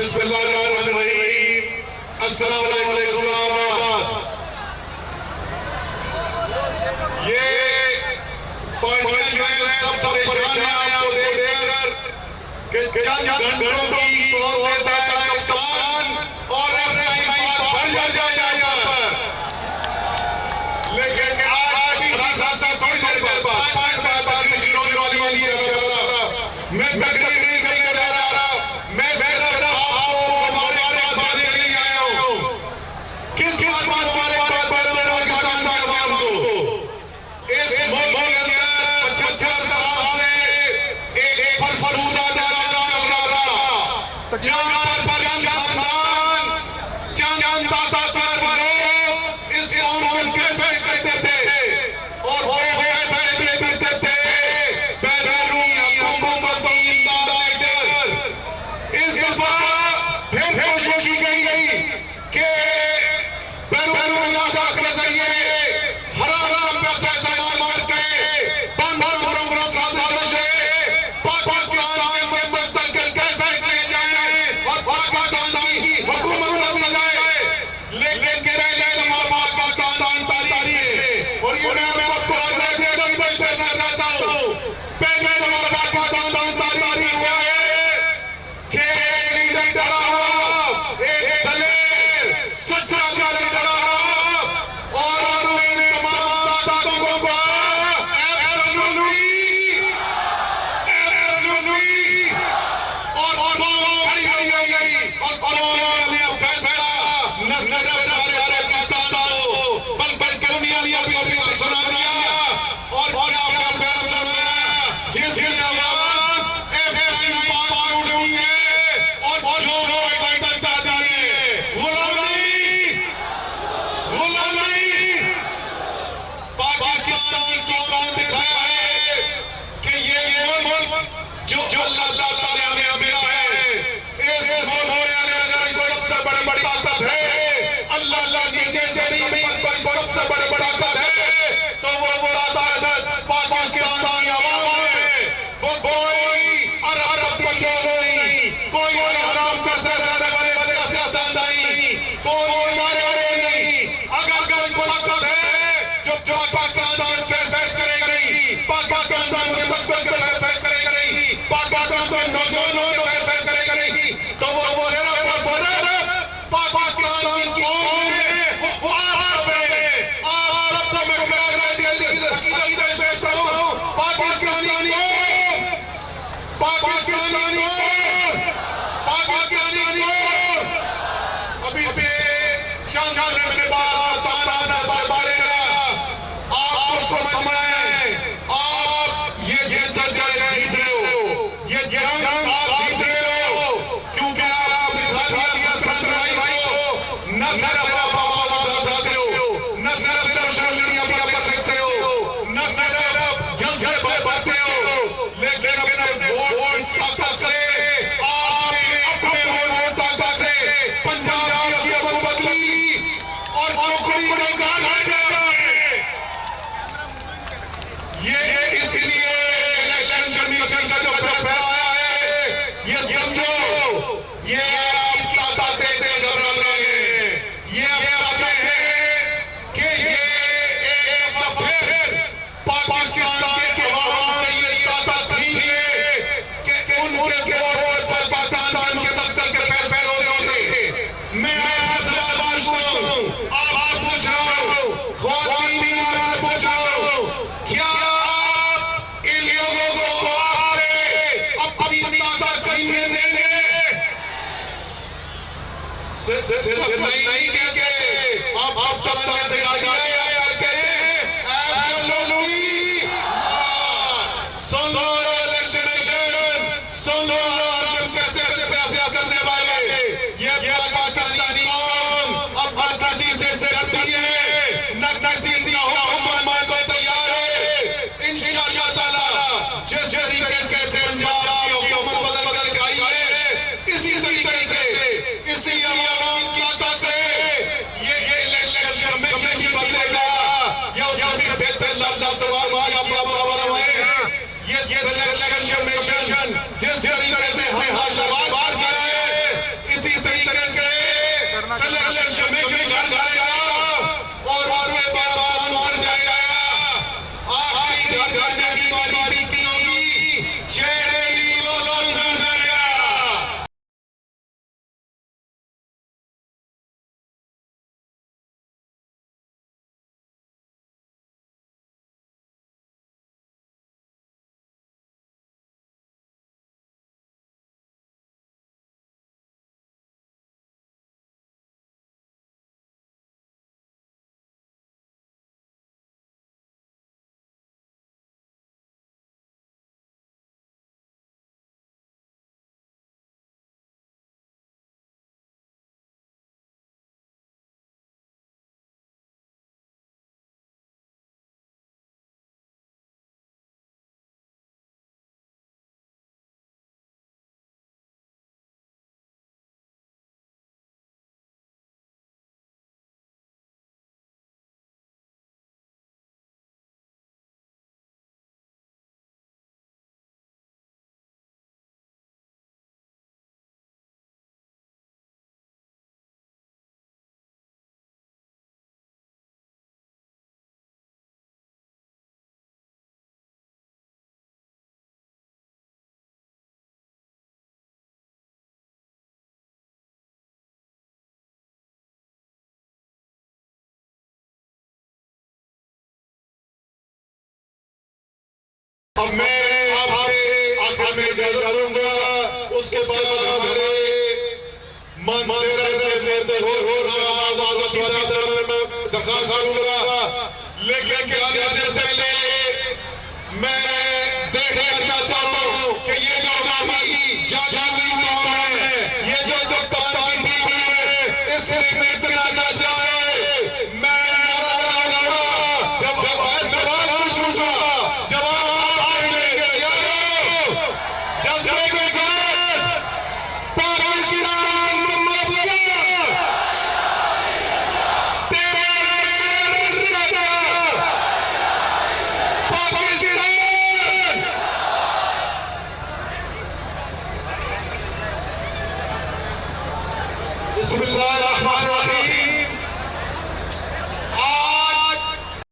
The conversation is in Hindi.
बिस्मिल्लाहिर्रहमानिर्रहीम। अस्सलाम वालेकुम। ये पार्टियां सब परेशान हैं आपको देखकर कि चंद घंटों की तौर देता है कप्तान और बढ़ जाएगा पर, लेकिन आज भी खासा थोड़ी देर बाद 5 बार होने वाली है। मैं तकरीर नहीं करके जा रहा, मैं सिर्फ आपको हमारे बात देने के लिए आया हूं। किस बात हमारे पाकिस्तान के अवाम को इस मुल्क के अंदर 75 साल से एक फरफरूदा दौर चल रहा, जहां पर चंद ताकतवर लोग इस कौम को कैसे करते थे और वो कैसे करते थे बैरूनी हुकूमत की इमदाद लेकर। इस दफा फिर कोशिश की गई कि बैरूनी इमदाद के जरिए हराम पैसा इस्तेमाल करके बंद साजिशों से पाकिस्तान के मुस्तकबिल कैसे किए जाए और पाकिस्तान की हुकूमत बदल जाए। लेकिन पाकिस्तान तारीख है और ये मैं आपको कहना चाहता हूं, पहले नंबर पाकिस्तान तारीख हुआ है कि एक डरा हुआ, एक दलेर सच्चा लीडर रहा और उसने तमाम ताकतों को अभी से चंद के बाद आप समझ आप ये जीत रहे हो, ये जंग आप जीत रहे हो, क्योंकि आप न सिर्फ आप आवाज उठा सकते हो, न सिर्फ सोशल मीडिया पर कर सकते हो, न सिर्फ जंग से बच सकते हो, लेकिन अपने वोट ताकत से पंजाब की हुकूमत बदली और ये इसलिए इलेक्शन कमीशन का जो फैसला आया है, ये समझो ये आप ताकत देते घबरा रहे हैं। ये चाहते हैं कि ये एक फिर पाकिस्तान के अवाम से ये ताकत छीन ले कि उनके वोट से पाकिस्तान के मुस्तकबिल के फैसले हो जाते। मैं सवाल पूछता हूं, आप पूछ रहे हो, ख्वातीन भी आप पूछ रहे हो, क्या आप इन लोगों को आपसे अपनी ताकत छीनने देंगे? सिर्फ नहीं देंगे, आप तब से आगे सुन लो इलेक्शन, सुन लो कैसे करने वाले ये पाकिस्तानी कौम अब नकसी से डरती है, नकसी का हुक्म मानने को तैयार है। इंशाअल्लाह ताला जिस तरीके से पंजाब की हुकूमत बदल के आई है, इसी तरीके से इसी अवाम की ताकत से ये इलेक्शन कमीशन बदले अब मैं आपसे आखिर में इजाजत करूंगा, उसके बाद हमारे मंसेरा से दरखास्त करूंगा, लेकिन जाने से पहले मैं देखना चाहता हूं कि ये जो हमारी जानी कौन है, ये जो कप्तान टीम है, इसमें इतना न जाए। मैं जब सवाल पूछूंगा जवाब आपने जज्बे के साथ पाकिस्तान बिस्मिल्लाहिर्रहमानिर्रहीम।